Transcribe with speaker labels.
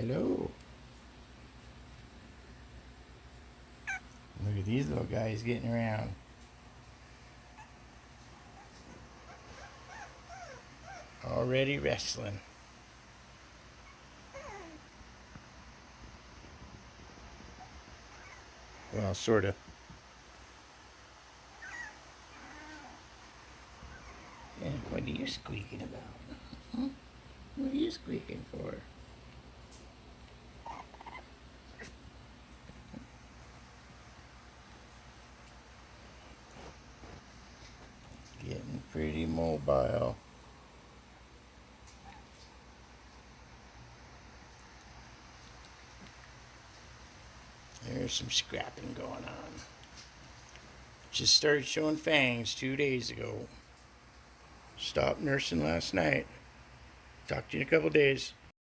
Speaker 1: Hello. Look at these little guys getting around. Already wrestling. Well, sort of. Yeah, what are you squeaking about? Huh? What are you squeaking for? Getting pretty mobile. There's some scrapping going on. Just started showing fangs 2 days ago. Stopped nursing last night. Talk to you in a couple days.